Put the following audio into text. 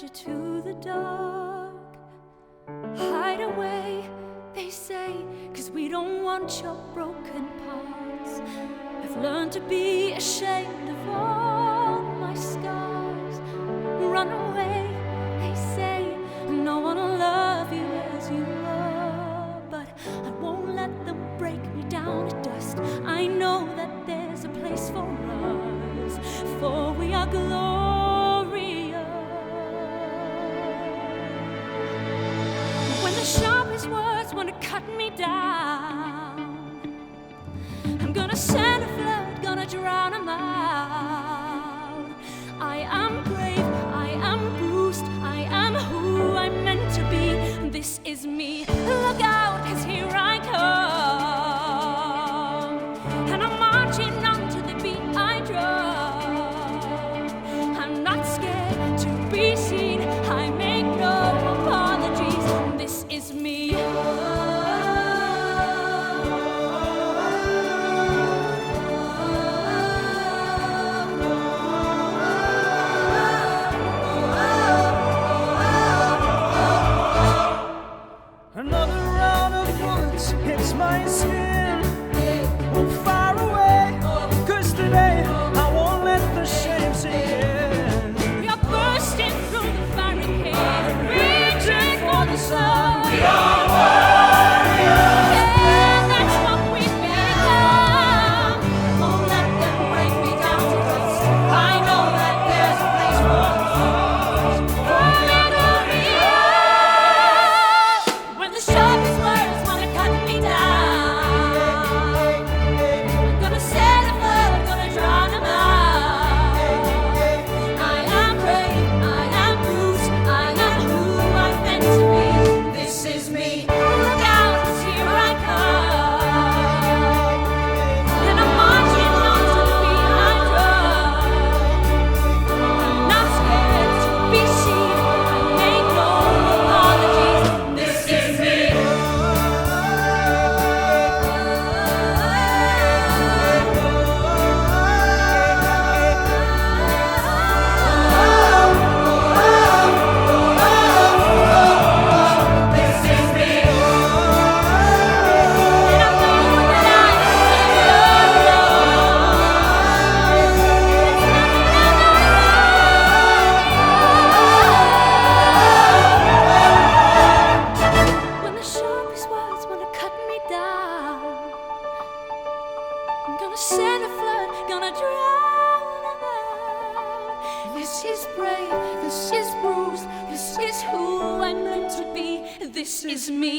wander to the dark. Hide away, they say, 'cause we don't want your broken parts. I've learned to be ashamed of all my scars. Run away, they say, no one will love you as you are. But I won't let them break me down to dust. I know that there's a place for us, for we are glorious. When the sharpest words want to cut me down, I'm gonna send a flood, gonna drown 'em out. I am brave, I am bruised, I am who I'm meant to be. This is me, look out, 'cause here I come. And I'm marching on to the beat I drum. I'm not scared to be seen, I make no apologies. This is me. Another round of bullets hits my skin. Far away, 'cause today I won't let the shame sink in. You're bursting through the barricade, reaching for the sun. We are warriors. Yeah, that's what we've become. Won't let them break me down to dust. I know that there's a place for us. We're glorious. When the sharpest words wanna cut me down, I'm gonna set a flood, gonna drown 'em out. I am brave, I am bruised, I am who I'm meant to be. This is me. Look out, 'cause here I come. And I'm marching on to the beat I drum. I'm not scared to be seen, I make no apologies. This is me. This is me. And I know that I when the sharpest words wanna cut me down, I'm gonna send a flood, gonna drown 'em out. This is brave, this is bruised, this is who I'm meant to be. This is me.